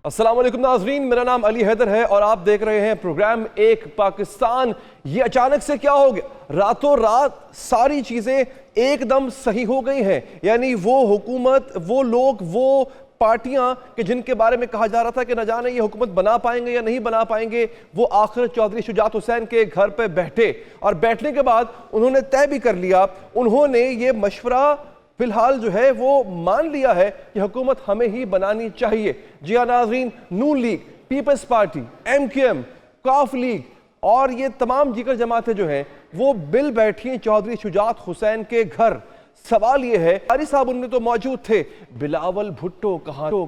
السلام علیکم ناظرین، میرا نام علی حیدر ہے اور آپ دیکھ رہے ہیں پروگرام ایک پاکستان۔ یہ اچانک سے کیا ہو گیا؟ راتوں رات ساری چیزیں ایک دم صحیح ہو گئی ہیں، یعنی وہ حکومت، وہ لوگ، وہ پارٹیاں کہ جن کے بارے میں کہا جا رہا تھا کہ نہ جانے یہ حکومت بنا پائیں گے یا نہیں بنا پائیں گے، وہ آخر چودھری شجاعت حسین کے گھر پہ بیٹھے اور بیٹھنے کے بعد انہوں نے طے بھی کر لیا، انہوں نے یہ مشورہ فی الحال جو ہے وہ مان لیا ہے کہ حکومت ہمیں ہی بنانی چاہیے۔ جی ہاں ناظرین، نون لیگ، پیپلز پارٹی، MQM، کاف لیگ اور یہ تمام دیگر جماعتیں جو ہیں وہ مل بیٹھی ہیں چودھری شجاعت حسین کے گھر۔ سوال یہ ہے، زرداری صاحب ان میں تو موجود تھے، بلاول بھٹو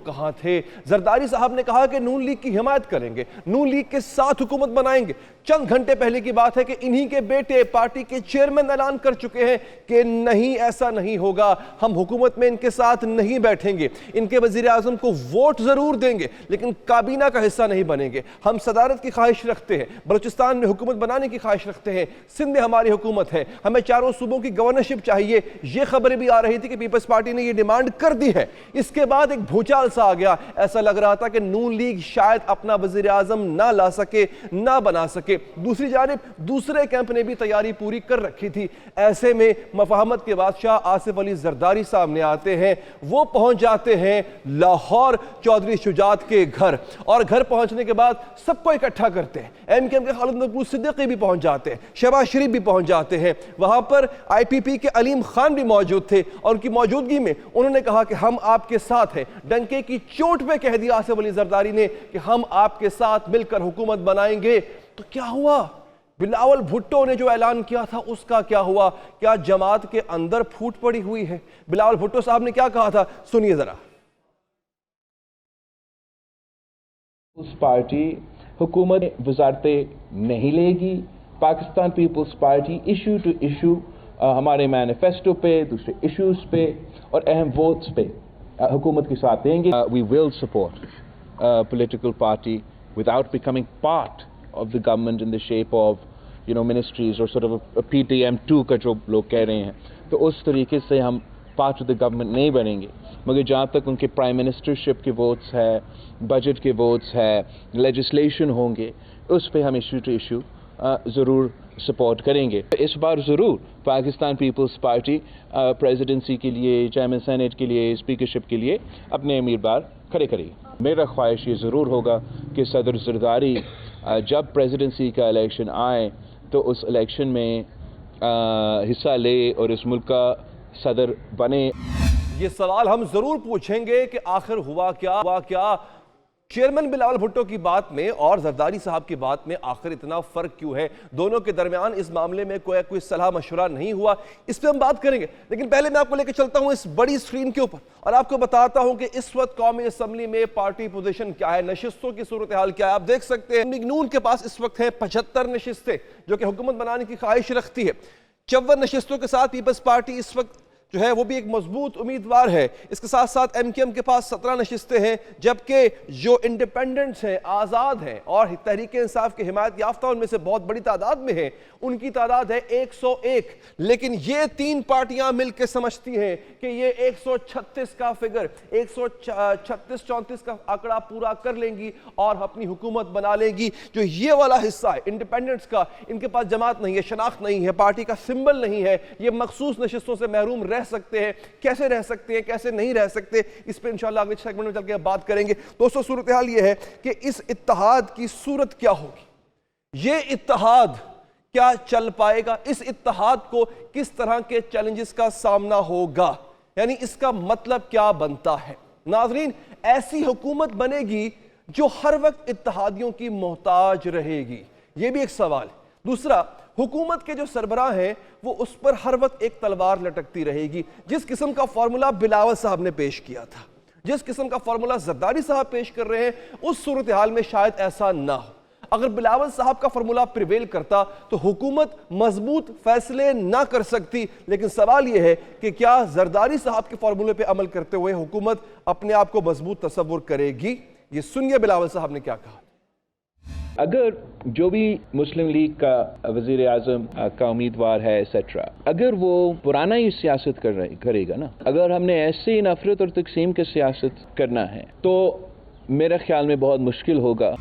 کہاں تھے؟ زرداری صاحب نے کہا کہ نون لیگ کی حمایت کریں گے، نون لیگ کے ساتھ حکومت بنائیں گے۔ چند گھنٹے پہلے کی بات ہے کہ انہی کے بیٹے پارٹی کے چیئرمین اعلان کر چکے ہیں کہ نہیں، ایسا نہیں ہوگا، ہم حکومت میں ان کے ساتھ نہیں بیٹھیں گے، ان کے وزیر اعظم کو ووٹ ضرور دیں گے لیکن کابینہ کا حصہ نہیں بنیں گے، ہم صدارت کی خواہش رکھتے ہیں، بلوچستان میں حکومت بنانے کی خواہش رکھتے ہیں، سندھ میں ہماری حکومت ہے، ہمیں چاروں صوبوں کی گورنرشپ چاہیے۔ یہ خبریں بھی آ رہی تھی کہ پیپلز پارٹی نے یہ ڈیمانڈ کر دی ہے۔ اس کے بعد ایک بھوچال سا آ گیا، ایسا لگ رہا تھا کہ نون لیگ شاید اپنا وزیر اعظم نہ لا سکے، نہ بنا سکے۔ دوسری جانب دوسرے کیمپ نے بھی تیاری پوری کر رکھی تھی۔ ایسے میں مفاہمت کے بادشاہ آصف علی زرداری سامنے آتے ہیں، وہ پہنچ جاتے ہیں لاہور چودھری شجاعت کے گھر، اور گھر پہنچنے کے بعد سب کو اکٹھا کرتے ہیں۔ MQM کے خالد محمود صدیقی بھی پہنچ جاتے ہیں، شہباز شریف بھی پہنچ جاتے ہیں، وہاں پر IPP کے علیم خان بھی موجود تھے اور ان کی موجودگی میں انہوں نے کہا کہ ہم آپ کے ساتھ ہیں۔ ڈنکے کی چوٹ پہ کہہ دیا آصف علی زرداری نے کہ ہم آپ کے ساتھ مل کر حکومت بنائیں گے۔ تو کیا ہوا؟ بلاول بھٹو نے جو اعلان کیا تھا اس کا کیا ہوا؟ کیا جماعت کے اندر پھوٹ پڑی ہوئی ہے؟ بلاول بھٹو صاحب نے کیا کہا تھا، سنیے ذرا۔ پیپلز پارٹی حکومت وزارتیں نہیں لے گی۔ Pakistan Peoples Party issue to issue ہمارے مینیفیسٹو پہ، دوسرے ایشوز پہ اور اہم ووٹس پہ حکومت کے ساتھ دیں گے۔ We will support political party without becoming part of the government in the shape of ministries or sort of a PTM2 کا جو لوگ کہہ رہے ہیں، تو اس طریقے سے ہم پارٹ آف دا گورنمنٹ نہیں بنیں گے، مگر جہاں تک ان کے پرائم منسٹرشپ کے ووٹس ہے، بجٹ کے ووٹس ہے، لیجسلیشن ہوں گے، اس پہ ہم ایشو ٹو ایشو ضرور سپورٹ کریں گے۔ اس بار ضرور پاکستان پیپلز پارٹی پریزیڈنسی کے لیے، چیئرمین سینیٹ کے لیے، اسپیکرشپ کے لیے اپنے امیدوار کھڑے کرے گی۔ میرا خواہش یہ ضرور ہوگا کہ صدر زرداری جب پریزیڈنسی کا الیکشن آئے تو اس الیکشن میں حصہ لے اور اس ملک کا صدر بنے۔ یہ سوال ہم ضرور پوچھیں گے کہ آخر ہوا کیا؟ چیئرمین بلاول بھٹو کی بات میں اور زرداری صاحب کی بات میں آخر اتنا فرق کیوں ہے؟ دونوں کے درمیان اس معاملے میں کوئی صلاح مشورہ نہیں ہوا، اس پہ ہم بات کریں گے، لیکن پہلے میں آپ کو لے کے چلتا ہوں اس بڑی اسکرین کے اوپر اور آپ کو بتاتا ہوں کہ اس وقت قومی اسمبلی میں پارٹی پوزیشن کیا ہے، نشستوں کی صورتحال کیا ہے۔ آپ دیکھ سکتے ہیں نون کے پاس اس وقت ہیں 75 نشستیں جو کہ حکومت بنانے کی خواہش رکھتی ہے۔ 54 نشستوں کے ساتھ پیپلز پارٹی اس وقت جو ہے وہ بھی ایک مضبوط امیدوار ہے۔ اس کے ساتھ ساتھ MQM کے پاس 17 نشستیں ہیں، جبکہ جو انڈیپینڈنٹس ہیں، آزاد ہیں اور تحریک انصاف کے حمایت یافتہ ان میں سے بہت بڑی تعداد میں ہیں، ان کی تعداد ہے 101۔ لیکن یہ تین پارٹیاں مل کے سمجھتی ہیں کہ یہ 136 کا فگر، 136-34 کا آنکڑا پورا کر لیں گی اور اپنی حکومت بنا لیں گی۔ جو یہ والا حصہ ہے انڈیپینڈنٹس کا، ان کے پاس جماعت نہیں ہے، شناخت نہیں ہے، پارٹی کا سمبل نہیں ہے، یہ مخصوص نشستوں سے محروم رہ سکتے ہیں۔ کیسے رہ سکتے ہیں، کیسے نہیں رہ سکتے، اس پہ انشاءاللہ اگلے سیگمنٹ میں چل کے بات کریں گے۔ دوستو، صورتحال یہ ہے کہ اس اتحاد کی صورت کیا ہوگی، یہ اتحاد کیا چل پائے گا، اس اتحاد کو کس طرح کے چیلنجز کا سامنا ہوگا، یعنی اس کا مطلب کیا بنتا ہے۔ ناظرین، ایسی حکومت بنے گی جو ہر وقت اتحادیوں کی محتاج رہے گی، یہ بھی ایک سوال ہے۔ دوسرا، حکومت کے جو سربراہ ہیں وہ اس پر ہر وقت ایک تلوار لٹکتی رہے گی۔ جس قسم کا فارمولا بلاول صاحب نے پیش کیا تھا، جس قسم کا فارمولا زرداری صاحب پیش کر رہے ہیں، اس صورتحال میں شاید ایسا نہ ہو۔ اگر بلاول صاحب کا فارمولا پریویل کرتا تو حکومت مضبوط فیصلے نہ کر سکتی، لیکن سوال یہ ہے کہ کیا زرداری صاحب کے فارمولے پہ عمل کرتے ہوئے حکومت اپنے آپ کو مضبوط تصور کرے گی؟ یہ سنیے بلاول صاحب نے کیا کہا۔ اگر جو بھی مسلم لیگ کا وزیر اعظم کا امیدوار ہے ایٹسٹرا، اگر وہ پرانا ہی سیاست کرے گا نا، اگر ہم نے ایسے ہی نفرت اور تقسیم کی سیاست کرنا ہے تو میرے خیال میں بہت مشکل ہوگا.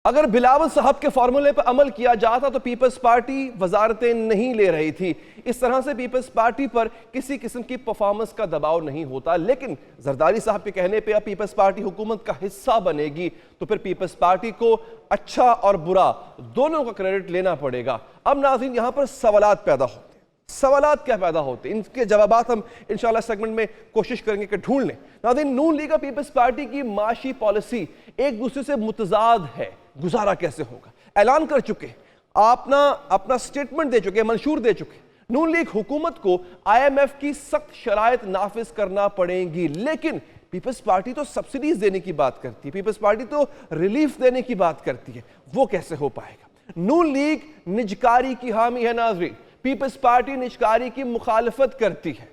اگر بلاول صاحب کے فارمولے پر عمل کیا جاتا تو پیپلز پارٹی وزارتیں نہیں لے رہی تھی. اس طرح سے پیپلز پارٹی پر کسی قسم کی پرفارمنس کا دباؤ نہیں ہوتا. لیکن زرداری صاحب کے کہنے پہ اب پیپلز پارٹی حکومت کا حصہ بنے گی تو پھر پیپلز پارٹی کو اچھا اور برا دونوں کا کریڈٹ لینا پڑے گا. اب ناظرین یہاں پر سوالات پیدا ہوتے ہیں. سوالات کیا پیدا ہوتے ہیں؟ ان کے جوابات ہم انشاءاللہ سیگمنٹ میں کوشش کریں گے کہ ڈھونڈ لیں. ناظرین نون لیگ اور پیپلز پارٹی کی معاشی پالیسی ایک دوسرے سے متضاد ہے. گزارا کیسے ہوگا؟ اعلان کر چکے, اپنا سٹیٹمنٹ دے چکے, منشور دے چکے. نون لیگ حکومت کو IMF کی سخت شرائط نافذ کرنا پڑیں گی. لیکن پیپلز پارٹی تو سبسڈیز دینے کی بات کرتی ہے, پیپلز پارٹی تو ریلیف دینے کی بات کرتی ہے. وہ کیسے ہو پائے گا؟ نون لیگ نجکاری کی حامی ہے ناظرین, پیپلز پارٹی نجکاری کی مخالفت کرتی ہے.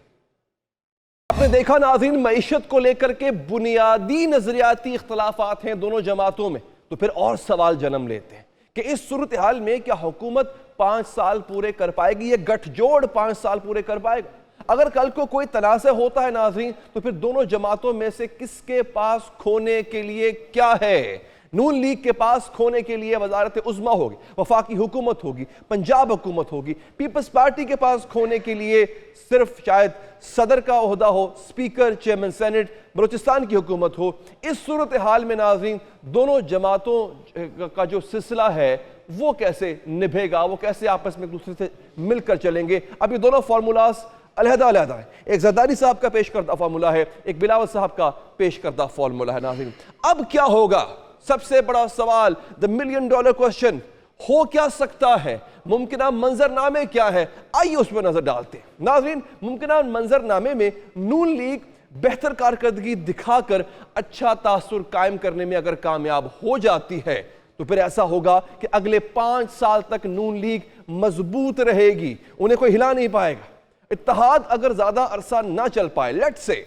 آپ نے دیکھا ناظرین معیشت کو لے کر کے بنیادی نظریاتی اختلافات ہیں دونوں جماعتوں میں. تو پھر اور سوال جنم لیتے ہیں کہ اس صورتحال میں کیا حکومت 5 سال پورے کر پائے گی؟ یہ گٹھ جوڑ 5 سال پورے کر پائے گا؟ اگر کل کو کوئی تنازع ہوتا ہے ناظرین تو پھر دونوں جماعتوں میں سے کس کے پاس کھونے کے لیے کیا ہے؟ نون لیگ کے پاس کھونے کے لیے وزارت عظمیٰ ہوگی, وفاقی حکومت ہوگی, پنجاب حکومت ہوگی. پیپلز پارٹی کے پاس کھونے کے لیے صرف شاید صدر کا عہدہ ہو, سپیکر, چیئرمین سینٹ, بلوچستان کی حکومت ہو. اس صورتحال میں ناظرین دونوں جماعتوں کا جو سلسلہ ہے وہ کیسے نبھے گا, وہ کیسے آپس میں ایک دوسرے سے مل کر چلیں گے؟ اب یہ دونوں فارمولاز علیحدہ ہیں. ایک زرداری صاحب کا پیش کردہ فارمولا ہے, ایک بلاول صاحب کا پیش کردہ فارمولا ہے. ناظرین اب کیا ہوگا؟ سب سے بڑا سوال, the $1 million question, ہو کیا سکتا ہے؟ ممکنہ منظر نامے کیا ہے؟ آئیے اس پر نظر ڈالتے ہیں. ناظرین ممکنہ منظر نامے میں نون لیگ بہتر کارکردگی دکھا کر اچھا تاثر قائم کرنے میں اگر کامیاب ہو جاتی ہے تو پھر ایسا ہوگا کہ اگلے 5 سال تک نون لیگ مضبوط رہے گی, انہیں کوئی ہلا نہیں پائے گا. اتحاد اگر زیادہ عرصہ نہ چل پائے, لیٹ سے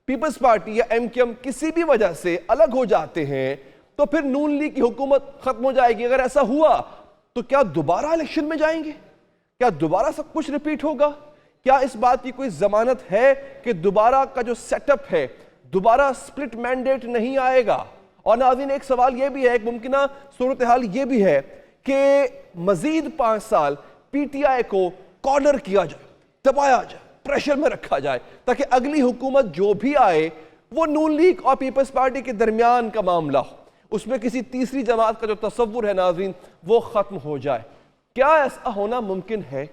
پیپلز پارٹی یا MQM کسی بھی وجہ سے الگ ہو جاتے ہیں تو پھر نون لیگ کی حکومت ختم ہو جائے گی. اگر ایسا ہوا تو کیا دوبارہ الیکشن میں جائیں گے؟ کیا دوبارہ سب کچھ ریپیٹ ہوگا؟ کیا اس بات کی کوئی ضمانت ہے کہ دوبارہ کا جو سیٹ اپ ہے دوبارہ سپلٹ مینڈیٹ نہیں آئے گا؟ اور ناظرین ایک سوال یہ بھی ہے, ایک ممکنہ صورتحال یہ بھی ہے کہ مزید 5 سال PTI کو کارنر کیا جائے, دبایا جائے, پریشر میں رکھا جائے تاکہ اگلی حکومت جو بھی آئے وہ نون لیگ اور پیپلز پارٹی کے درمیان کا معاملہ ہو, اس میں کسی تیسری جماعت کا جو تصور ہے ناظرین وہ ختم ہو جائے. کیا ایسا ہونا ممکن ہے؟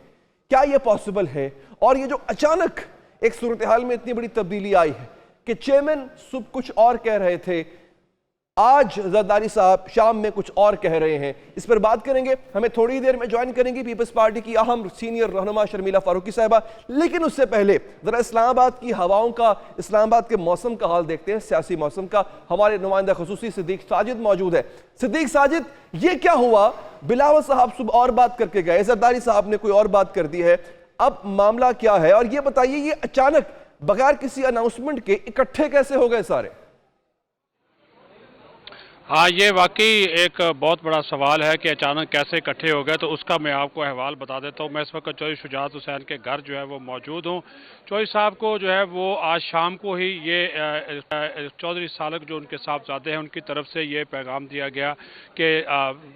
کیا یہ پاسبل ہے؟ اور یہ جو اچانک ایک صورتحال میں اتنی بڑی تبدیلی آئی ہے کہ چیئرمین صبح کچھ اور کہہ رہے تھے, آج زرداری صاحب شام میں کچھ اور کہہ رہے ہیں, اس پر بات کریں گے. ہمیں تھوڑی دیر میں جوائن کریں گی پیپلز پارٹی کی اہم سینئر رہنما شرمیلا فاروقی صاحبہ. لیکن اس سے پہلے ذرا اسلام آباد کی ہواؤں کا, اسلام آباد کے موسم کا حال دیکھتے ہیں, سیاسی موسم کا. ہمارے نمائندہ خصوصی صدیق ساجد موجود ہے. صدیق ساجد, یہ کیا ہوا؟ بلاول صاحب صبح اور بات کر کے گئے, زرداری صاحب نے کوئی اور بات کر دی ہے, اب معاملہ کیا ہے؟ اور یہ بتائیے یہ اچانک بغیر کسی اناؤنسمنٹ کے اکٹھے کیسے ہو گئے سارے؟ ہاں, یہ واقعی ایک بہت بڑا سوال ہے کہ اچانک کیسے اکٹھے ہو گئے. تو اس کا میں آپ کو احوال بتا دیتا ہوں. میں اس وقت چودھری شجاعت حسین کے گھر جو ہے وہ موجود ہوں. چودھری صاحب کو جو ہے وہ آج شام کو ہی یہ چودھری سالک جو ان کے صاحبزادے ہیں ان کی طرف سے یہ پیغام دیا گیا کہ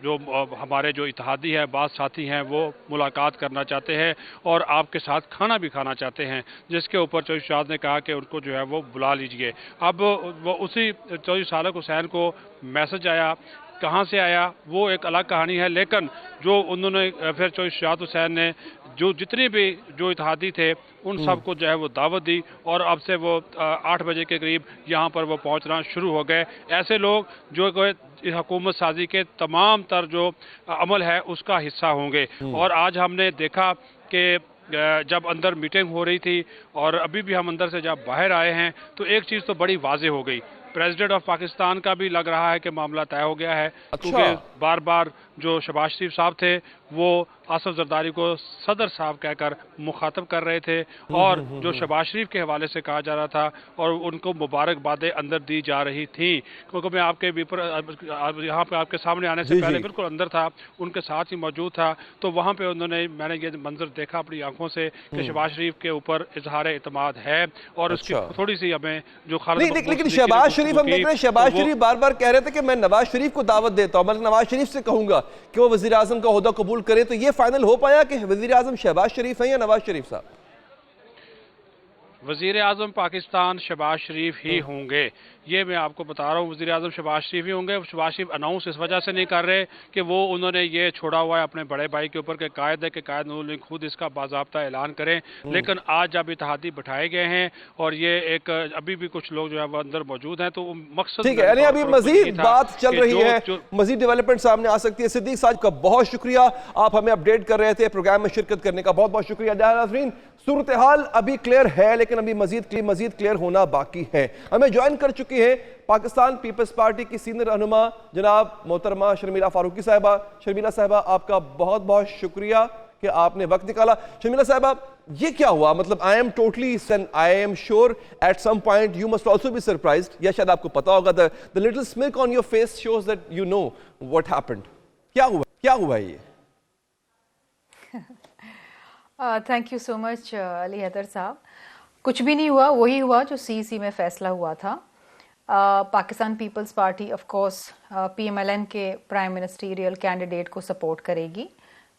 جو ہمارے جو اتحادی ہے, بعض ساتھی ہیں, وہ ملاقات کرنا چاہتے ہیں اور آپ کے ساتھ کھانا بھی کھانا چاہتے ہیں, جس کے اوپر چودھری شجاعت نے کہا کہ ان کو جو ہے وہ بلا لیجئے. اب وہ اسی چودھری سالک حسین کو میسج آیا, کہاں سے آیا وہ ایک الگ کہانی ہے, لیکن جو انہوں نے پھر چودھری شجاعت حسین نے جو جتنے بھی جو اتحادی تھے ان سب کو جو ہے وہ دعوت دی اور اب سے وہ 8 بجے کے قریب یہاں پر وہ پہنچنا شروع ہو گئے. ایسے لوگ جو اس حکومت سازی کے تمام تر جو عمل ہے اس کا حصہ ہوں گے. اور آج ہم نے دیکھا کہ جب اندر میٹنگ ہو رہی تھی اور ابھی بھی ہم اندر سے جب باہر آئے ہیں تو ایک چیز تو بڑی واضح ہو گئی, پریزیڈنٹ آف پاکستان کا بھی لگ رہا ہے کہ معاملہ طے ہو گیا ہے, کیونکہ بار بار جو شہباز شریف صاحب تھے وہ آصف زرداری کو صدر صاحب کہہ کر مخاطب کر رہے تھے اور جو شہباز شریف کے حوالے سے کہا جا رہا تھا اور ان کو مبارکبادیں اندر دی جا رہی تھیں، کیونکہ میں آپ کے یہاں پہ آپ کے سامنے آنے سے پہلے بالکل اندر تھا، ان کے ساتھ ہی موجود تھا، تو وہاں پہ میں نے یہ منظر دیکھا اپنی آنکھوں سے کہ شہباز شریف کے اوپر اظہار اعتماد ہے اور اس کی تھوڑی سی ہمیں جو لیکن شہباز شریف ہم دیکھ رہے ہیں، شہباز شریف بار بار کہہ رہے تھے کہ میں نواز شریف کو دعوت دیتا ہوں، میں نواز شریف سے کہوں گا کہ وہ وزیر اعظم کا عہدہ قبول کرے، تو یہ فائنل ہو پایا کہ وزیر اعظم شہباز شریف ہیں یا نواز شریف صاحب؟ وزیر اعظم پاکستان شہباز شریف ہی ہوں گے، یہ میں آپ کو بتا رہا ہوں، وزیر اعظم شہباز شریف ہی ہوں گے۔ شہباز شریف اناؤنس اس وجہ سے نہیں کر رہے کہ وہ انہوں نے یہ چھوڑا ہوا ہے اپنے بڑے بھائی کے اوپر کہ قائد ہے کہ قائد نور الدین خود اس کا باضابطہ اعلان کریں، لیکن آج جب اتحادی بٹھائے گئے ہیں اور یہ ایک ابھی بھی کچھ لوگ جو ہے وہ اندر موجود ہیں، تو مقصد ٹھیک ہے، یعنی ابھی مزید بات چل رہی ہے، مزید ڈیولپمنٹ سامنے آ سکتی ہے۔ صدیق صاحب کا بہت شکریہ، آپ ہمیں اپڈیٹ کر رہے تھے، پروگرام میں شرکت کرنے کا بہت بہت شکریہ۔ ناظرین، صورتحال ابھی کلیئر ہے لیکن ابھی مزید کلیئر ہونا باقی ہے۔ ہمیں جوائن کر چکی ہے پاکستان پیپلز پارٹی کی سینئر رہنما جناب محترمہ شرمیلا فاروقی صاحبہ۔ شرمیلا صاحبہ، آپ کا بہت بہت شکریہ کہ آپ نے وقت نکالا۔ شرمیلا صاحبہ، یہ کیا ہوا؟ مطلب I am sure at some point you must also be surprised، یا شاید آپ کو پتا ہوگا، the little smirk on your face shows that you know what happened۔ کیا ہوا یہ؟ تھینک یو سو مچ علی حیدر صاحب۔ کچھ بھی نہیں ہوا، وہی ہوا جو CEC میں فیصلہ ہوا تھا۔ Pakistan Peoples Party of course PMLN کے پرائم منسٹریل کینڈیڈیٹ کو سپورٹ کرے گی،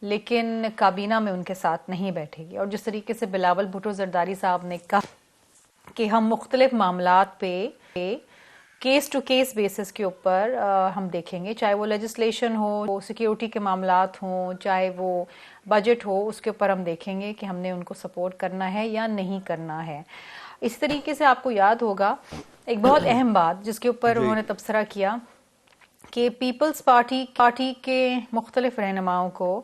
لیکن کابینہ میں ان کے ساتھ نہیں بیٹھے گی۔ اور جس طریقے سے بلاول بھٹو زرداری صاحب نے کہا کہ ہم مختلف معاملات پہ کیس ٹو کیس بیسس کے اوپر ہم دیکھیں گے، چاہے وہ لیجسلیشن ہو، سیکیورٹی کے معاملات ہوں، چاہے وہ بجٹ ہو، اس کے اوپر ہم دیکھیں گے کہ ہم نے ان کو سپورٹ کرنا ہے یا نہیں کرنا ہے۔ اس طریقے سے آپ کو یاد ہوگا ایک بہت اہم بات جس کے اوپر انہوں نے تبصرہ کیا کہ پیپلز پارٹی کے مختلف رہنماؤں کو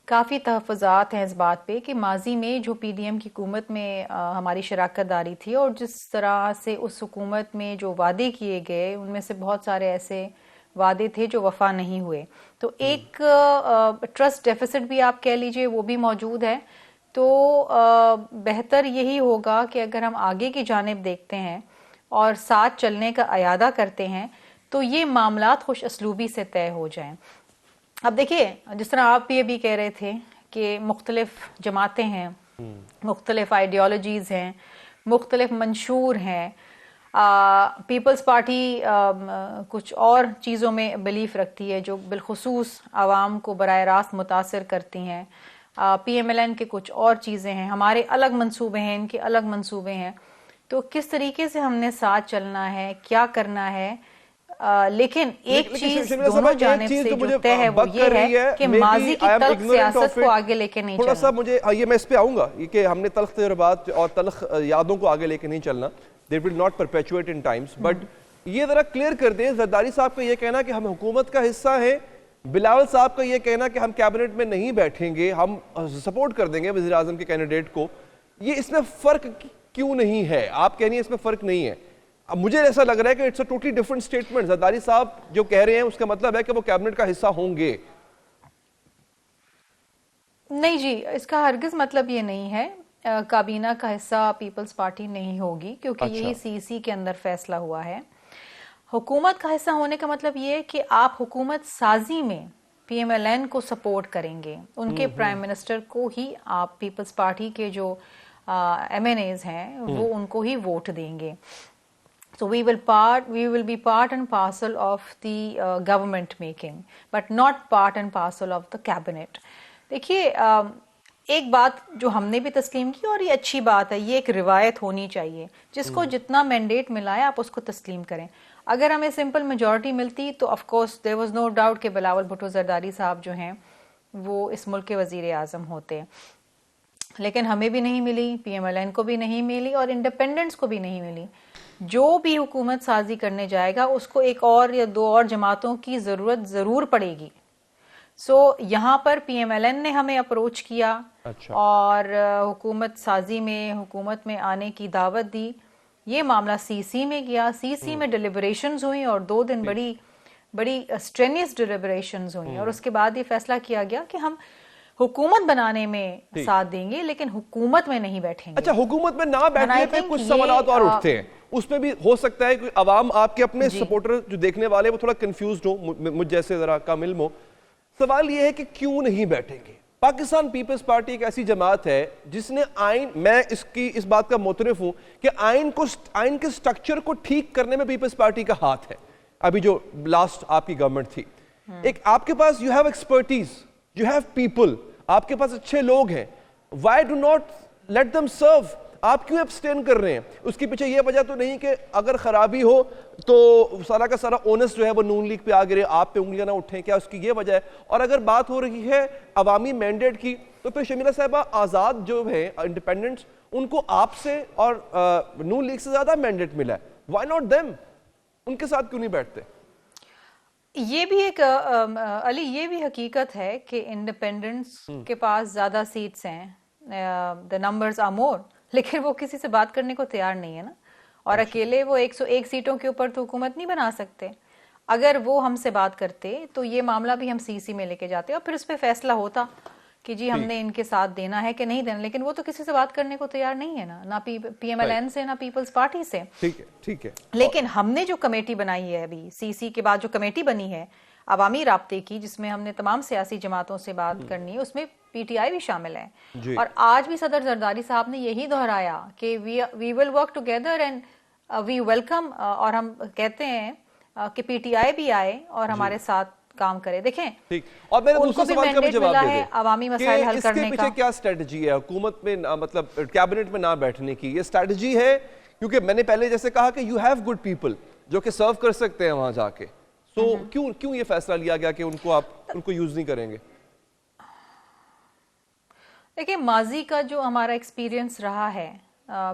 کافی تحفظات ہیں اس بات پہ کہ ماضی میں جو PDM کی حکومت میں ہماری شراکت داری تھی اور جس طرح سے اس حکومت میں جو وعدے کیے گئے ان میں سے بہت سارے ایسے وعدے تھے جو وفا نہیں ہوئے، تو ایک ٹرسٹ ڈیفیسٹ بھی آپ کہہ لیجئے وہ بھی موجود ہے۔ تو بہتر یہی ہوگا کہ اگر ہم آگے کی جانب دیکھتے ہیں اور ساتھ چلنے کا اعادہ کرتے ہیں تو یہ معاملات خوش اسلوبی سے طے ہو جائیں۔ اب دیکھیے، جس طرح آپ بھی ابھی کہہ رہے تھے کہ مختلف جماعتیں ہیں، مختلف آئیڈیالوجیز ہیں، مختلف منشور ہیں، پیپلز پارٹی کچھ اور چیزوں میں بلیف رکھتی ہے جو بالخصوص عوام کو براہ راست متاثر کرتی ہیں، PMLN کے کچھ اور چیزیں ہیں، ہمارے الگ منصوبے ہیں، ان کے الگ منصوبے ہیں، تو کس طریقے سے ہم نے ساتھ چلنا ہے، کیا کرنا ہے۔ لیکن ایک چیز دونوں جانب سے جو طے ہے وہ یہ ہے کہ ماضی کی تلخ سیاست کو آگے لے کے نہیں چلنا۔ تھوڑا سا مجھے یہ میں اس پہ آؤں گا کہ ہم نے تلخ تجربات اور تلخ یادوں کو آگے لے کے نہیں چلنا، they will not perpetuate in times، but یہ ذرا کلیئر کر دیں، زرداری صاحب کا یہ کہنا کہ ہم حکومت کا حصہ ہیں، بلاول صاحب کا یہ کہنا کہ ہم کیبنٹ میں نہیں بیٹھیں گے، ہم سپورٹ کر دیں گے وزیر اعظم کے کینڈیڈیٹ کو، یہ اس میں فرق کیوں نہیں ہے؟ آپ کہنی ہے اس میں فرق نہیں ہے، اب مجھے ایسا لگ رہا ہے کہ it's a totally different statement. Zardari صاحب جو کہہ رہے ہیں اس کا مطلب ہے کہ وہ کیبنٹ کا حصہ ہوں گے۔ نہیں جی، اس کا ہرگز مطلب یہ نہیں ہے، کابینہ کا حصہ پیپلز پارٹی نہیں ہوگی کیونکہ یہی CEC کے اندر فیصلہ ہوا ہے۔ حکومت کا حصہ ہونے کا مطلب یہ ہے کہ آپ حکومت سازی میں PMLN کو سپورٹ کریں گے، ان کے پرائم منسٹر کو ہی آپ پیپلز پارٹی کے جو MNAs ہیں وہ ان کو ہی ووٹ دیں گے۔ So we will be part and parcel of the government making, but not part and parcel of the cabinet۔ دیکھیے، ایک بات جو ہم نے بھی تسلیم کی اور یہ اچھی بات ہے، یہ ایک روایت ہونی چاہیے، جس کو جتنا مینڈیٹ ملا ہے آپ اس کو تسلیم کریں۔ اگر ہمیں سمپل میجورٹی ملتی تو of course there was no doubt کہ بلاول بھٹو زرداری صاحب جو ہیں وہ اس ملک کے وزیر اعظم ہوتے، لیکن ہمیں بھی نہیں ملی، PMLN کو بھی نہیں ملی اور انڈیپینڈنٹس کو بھی نہیں ملی۔ جو بھی حکومت سازی کرنے جائے گا اس کو ایک اور یا دو اور جماعتوں کی ضرورت ضرور پڑے گی۔ یہاں پر PMLN نے ہمیں اپروچ کیا اور حکومت سازی میں، حکومت میں آنے کی دعوت دی۔ یہ معاملہ CEC میں گیا، CEC میں ڈیلیبریشنز ہوئی اور 2 دن بڑی بڑی اسٹرینیس ڈیلیبریشنز ہوئی اور اس کے بعد یہ فیصلہ کیا گیا کہ ہم حکومت بنانے میں ساتھ دیں گے لیکن حکومت میں نہیں بیٹھیں گے. اچھا حکومت میں نہ بیٹھنے پہ کچھ سوالات اور اٹھتے ہیں, اس میں بھی ہو سکتا ہے کہ عوام آپ کے اپنے سپورٹر جو دیکھنے والے وہ تھوڑا کنفیوزڈ ہو, مجھ جیسے ذرا کم علم ہو. سوال یہ ہے کہ کیوں نہیں بیٹھیں گے؟ پاکستان پیپلز پارٹی ایک ایسی جماعت ہے جس نے آئین, میں اس بات کا معترف ہوں کہ آئین کے سٹرکچر کو ٹھیک کرنے میں پیپلز پارٹی کا ہاتھ ہے. ابھی جو لاسٹ آپ کی گورنمنٹ تھی, ایک آپ کے پاس you have expertise, you have people, آپ کے پاس اچھے لوگ ہیں, why do not let them serve? آپ کیوں ایبسٹین کر رہے ہیں؟ اس کی پیچھے یہ وجہ تو نہیں کہ اگر خرابی ہو تو سارا کا سارا اونس جو ہے وہ نون لیگ پہ آ گرے, آپ پہ انگلیاں نہ اٹھیں, کیا اس کی یہ وجہ ہے؟ اور اگر بات ہو رہی ہے عوامی مینڈیٹ کی تو پھر شمیلہ صاحبہ آزاد جو ہیں انڈیپینڈنٹس, ان کو آپ سے اور نون لیگ سے زیادہ مینڈیٹ ملا ہے, وائی ناٹ دیم؟ ان کے ساتھ کیوں نہیں بیٹھتے؟ یہ بھی ایک علی یہ بھی حقیقت ہے کہ انڈیپینڈنٹس کے پاس زیادہ سیٹس ہیں, the numbers are more, لیکن وہ کسی سے بات کرنے کو تیار نہیں ہے نا, اور اکیلے وہ 101 سیٹوں کے اوپر تو حکومت نہیں بنا سکتے. اگر وہ ہم سے بات کرتے تو یہ معاملہ بھی ہم سی سی میں لے کے جاتے اور پھر اس پہ فیصلہ ہوتا کہ جی ہم نے ان کے ساتھ دینا ہے کہ نہیں دینا, لیکن وہ تو کسی سے بات کرنے کو تیار نہیں ہے نا, نہ پی ایم ایل این سے نہ پیپلز پارٹی سے. ٹھیک ہے. لیکن ہم نے جو کمیٹی بنائی ہے ابھی سی سی کے بعد جو کمیٹی بنی ہے عوامی رابطے کی, جس میں ہم نے تمام سیاسی جماعتوں سے بات کرنی ہے, اس میں پی ٹی آئی بھی شامل ہے. اور آج بھی صدر زرداری صاحب نے یہی دہرایا کہ we will work together and we welcome, اور ہم کہتے ہیں کہ پی ٹی آئی بھی آئے اور ہمارے ساتھ کام کرے. دیکھیں اور میں نے دوسرے سوال کا بھی جواب دے دیں عوامی مسائل حل کرنے کا. اس کے پیچھے کیا اسٹریٹجی ہے حکومت میں, مطلب کیبنٹ میں نہ بیٹھنے کی؟ یہ اسٹریٹجی ہے کیونکہ میں نے پہلے جیسے کہا کہ یو ہیو گڈ پیپل جو کہ سرو کر سکتے ہیں وہاں جا کے, سو کیوں یہ فیصلہ لیا گیا کہ ان کو یوز نہیں کریں گے؟ دیکھیں ماضی کا جو ہمارا ایکسپیرینس رہا ہے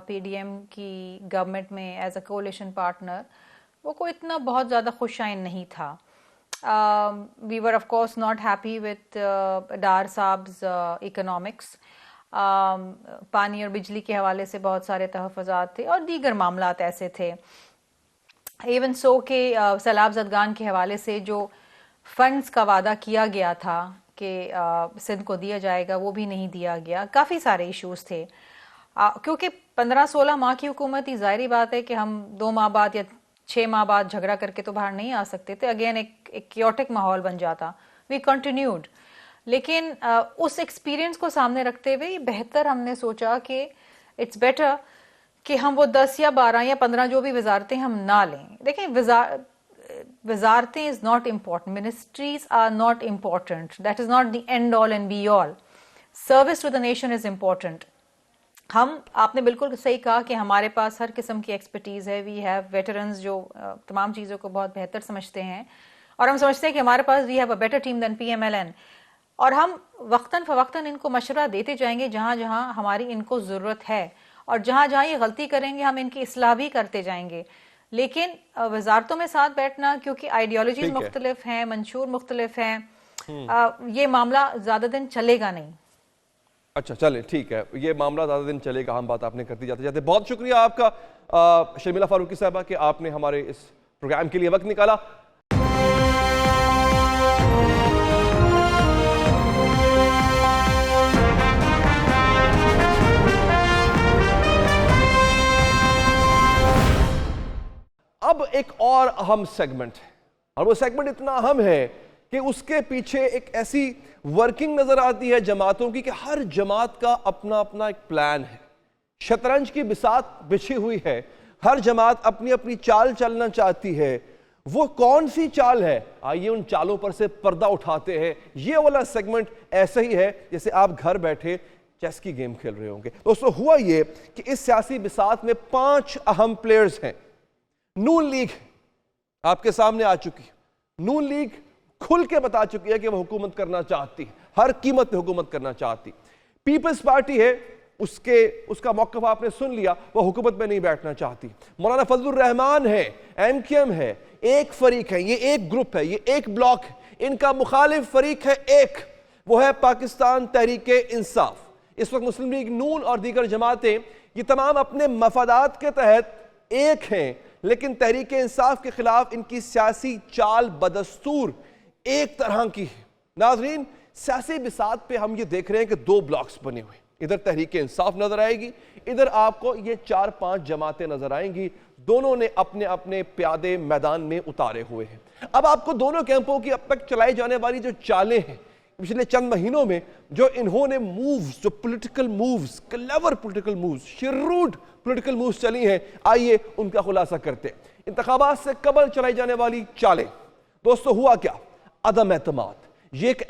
پی ڈی ایم کی گورنمنٹ میں ایز اے کولیشن پارٹنر, وہ کوئی اتنا بہت زیادہ خوش آئند نہیں تھا. We were of course not happy with Dar صاحبز اکنامکس, پانی اور بجلی کے حوالے سے بہت سارے تحفظات تھے اور دیگر معاملات ایسے تھے. ایون سو کہ سیلاب زدگان کے حوالے سے جو فنڈز کا وعدہ کیا گیا تھا کہ سندھ کو دیا جائے گا وہ بھی نہیں دیا گیا. کافی سارے ایشوز تھے کیونکہ 15-16 ماہ کی حکومت ہی, ظاہری بات ہے کہ ہم 2 ماہ بعد یا 6 ماہ بعد جھگڑا کر کے تو باہر نہیں آ سکتے تھے. اگین ایک کیوٹک ماحول بن جاتا. وی کنٹینیوڈ, لیکن اس ایکسپیرینس کو سامنے رکھتے ہوئے بہتر ہم نے سوچا کہ اٹس بیٹر کہ ہم وہ 10 یا 12 یا 15 جو بھی وزارتیں ہم نہ لیں. دیکھیں وزارتیں is not important, ministries are not important, that is not the end all and be all. Service to the nation is important. آپ نے بالکل صحیح کہا کہ ہمارے پاس ہر قسم کی ایکسپرٹیز ہے. وی ہیو ویٹرنز جو تمام چیزوں کو بہت بہتر سمجھتے ہیں, اور ہم سمجھتے ہیں کہ ہمارے پاس we have a better team than P M L N, اور ہم وقتاً فوقتاً ان کو مشورہ دیتے جائیں گے جہاں جہاں ہماری ان کو ضرورت ہے, اور جہاں جہاں یہ غلطی کریں گے ہم ان کی اصلاح بھی کرتے جائیں گے. لیکن وزارتوں میں ساتھ بیٹھنا, کیونکہ آئیڈیالوجیز مختلف ہیں, منشور مختلف ہیں, یہ معاملہ زیادہ دن چلے گا نہیں. اچھا چلیں ٹھیک ہے, یہ معاملہ زیادہ دن چلے گا, ہم بات آپ نے کرتی جاتے جاتے. بہت شکریہ آپ کا شرمیلا فاروقی صاحبہ کہ آپ نے ہمارے اس پروگرام کے لیے وقت نکالا. اب ایک اور اہم سیگمنٹ ہے, اور وہ سیگمنٹ اتنا اہم ہے کہ اس کے پیچھے ایک ایسی ورکنگ نظر آتی ہے جماعتوں کی کہ ہر جماعت کا اپنا اپنا ایک پلان ہے. شطرنج کی بساط بچھی ہوئی ہے, ہر جماعت اپنی اپنی چال چلنا چاہتی ہے. وہ کون سی چال ہے؟ آئیے ان چالوں پر سے پردہ اٹھاتے ہیں. یہ والا سیگمنٹ ایسا ہی ہے جیسے آپ گھر بیٹھے چیس کی گیم کھیل رہے ہوں گے. دوستو ہوا یہ کہ اس سیاسی بساط میں 5 اہم پلیئرز ہیں. نون لیگ آپ کے سامنے آ چکی. نون لیگ کھل کے بتا چکی ہے کہ وہ حکومت کرنا چاہتی, ہر قیمت پہ حکومت کرنا چاہتی. پیپلز پارٹی ہے, اس کا موقف آپ نے سن لیا, وہ حکومت میں نہیں بیٹھنا چاہتی. مولانا فضل الرحمان ہے, ایم کیو ایم ہے, ایک فریق ہے, یہ ایک گروپ ہے, یہ ایک بلاک ہے. ان کا مخالف فریق ہے ایک, وہ ہے پاکستان تحریک انصاف. اس وقت مسلم لیگ نون اور دیگر جماعتیں یہ تمام اپنے مفادات کے تحت ایک ہیں, لیکن تحریک انصاف کے خلاف ان کی سیاسی چال بدستور ایک طرح کی ہے۔ ناظرین، سیاسی بساط پہ ہم یہ دیکھ رہے ہیں کہ دو بلاکس بنے ہوئے، ادھر تحریک انصاف نظر آئے گی، ادھر آپ کو یہ 4-5 جماعتیں نظر آئیں گی، دونوں نے اپنے اپنے پیادے میدان میں اتارے ہوئے ہیں۔ اب آپ کو دونوں کیمپوں کی اب تک چلائی جانے والی جو چالیں ہیں پچھلے چند مہینوں میں، جو انہوں نے مووز، جو political moves, clever political moves, shrewd political moves چلی ہیں، آئیے ان کا خلاصہ کرتے ہیں۔ انتخابات سے قبل چلائی جانے والی چالیں، دوستو ہوا کیا؟ عدم اعتماد۔ یہ ایک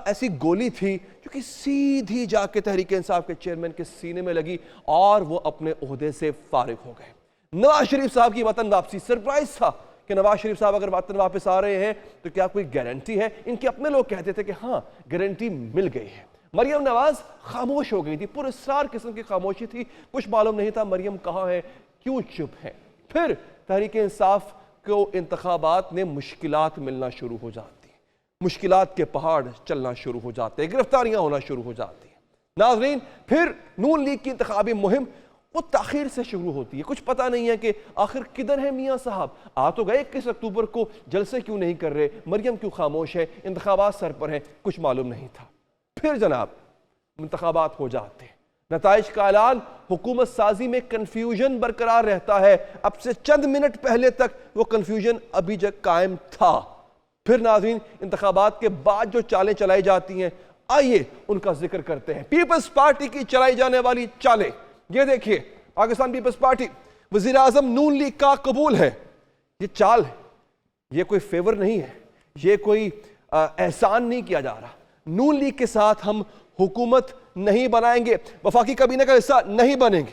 ایسی گولی تھی جو کہ سیدھی جا کے تحریک انصاف کے چیئرمین کے سینے میں لگی اور وہ اپنے عہدے سے فارغ ہو گئے۔ نواز شریف صاحب کی وطن واپسی سرپرائز تھا کہ نواز شریف صاحب اگر وطن واپس آ رہے ہیں تو کیا کوئی گارنٹی ہے؟ ان کے اپنے لوگ کہتے تھے کہ ہاں گارنٹی مل گئی ہے۔ مریم نواز خاموش ہو گئی تھی، پر اسرار قسم کی خاموشی تھی، کچھ معلوم نہیں تھا مریم کہاں ہے، کیوں چپ ہے۔ پھر تحریک انصاف کو انتخابات میں مشکلات ملنا شروع ہو جاتی ہیں، مشکلات کے پہاڑ چلنا شروع ہو جاتے ہیں، گرفتاریاں ہونا شروع ہو جاتی ہیں۔ ناظرین، پھر نون لیگ کی انتخابی مہم وہ تاخیر سے شروع ہوتی ہے، کچھ پتہ نہیں ہے کہ آخر کدھر ہے میاں صاحب، آ تو گئے 21 اکتوبر کو، جلسے کیوں نہیں کر رہے، مریم کیوں خاموش ہے، انتخابات سر پر ہیں، کچھ معلوم نہیں تھا۔ پھر جناب انتخابات ہو جاتے ہیں، نتائج کا اعلان، حکومت سازی میں کنفیوژن برقرار رہتا ہے، اب سے چند منٹ پہلے تک وہ کنفیوژن ابھی جک قائم تھا۔ پھر ناظرین، انتخابات کے بعد جو چالیں چلائی جاتی ہیں، آئیے ان کا ذکر کرتے ہیں۔ پیپلز پارٹی کی چلائی جانے والی چالیں، یہ دیکھیے، پاکستان پیپلز پارٹی، وزیر اعظم نون لیگ کا قبول ہے۔ یہ چال ہے، یہ کوئی فیور نہیں ہے، یہ کوئی احسان نہیں کیا جا رہا۔ نون لیگ کے ساتھ ہم حکومت نہیں بنائیں گے، وفاقی کابینہ کا حصہ نہیں بنیں گے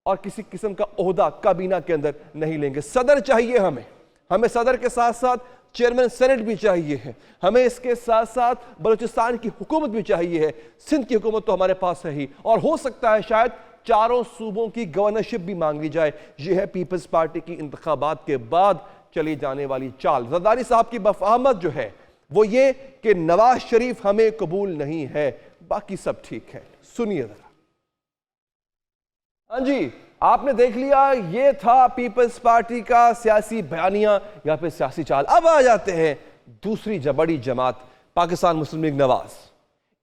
اور کسی قسم کا عہدہ کابینہ کے اندر نہیں لیں گے۔ صدر چاہیے ہمیں صدر کے ساتھ ساتھ چیئرمین سینٹ بھی چاہیے ہے، ہمیں اس کے ساتھ ساتھ بلوچستان کی حکومت بھی چاہیے ہے، سندھ کی حکومت تو ہمارے پاس ہے ہی، اور ہو سکتا ہے شاید چاروں صوبوں کی گورنرشپ بھی مانگ لی جائے۔ یہ ہے پیپلز پارٹی کی انتخابات کے بعد چلی جانے والی چال۔ زرداری صاحب کی مفاہمت جو ہے وہ یہ کہ نواز شریف ہمیں قبول نہیں ہے، باقی سب ٹھیک ہے۔ سنیے ذرا۔ ہاں جی، آپ نے دیکھ لیا، یہ تھا پیپلز پارٹی کا سیاسی بیانیہ یا پھر سیاسی چال۔ اب آ جاتے ہیں دوسری بڑی جماعت پاکستان مسلم لیگ نواز۔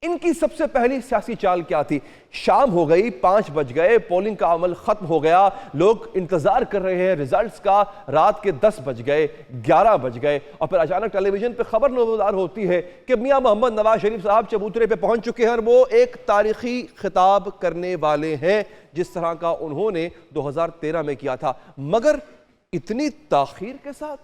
ان کی سب سے پہلی سیاسی چال کیا تھی؟ شام ہو گئی، 5 بج گئے، پولنگ کا عمل ختم ہو گیا، لوگ انتظار کر رہے ہیں ریزلٹس کا، رات کے 10 بج گئے، 11 بج گئے، اور پھر اچانک ٹیلی ویژن پہ خبر نمودار ہوتی ہے کہ میاں محمد نواز شریف صاحب چبوترے پہ پہنچ چکے ہیں اور وہ ایک تاریخی خطاب کرنے والے ہیں، جس طرح کا انہوں نے 2013 میں کیا تھا، مگر اتنی تاخیر کے ساتھ،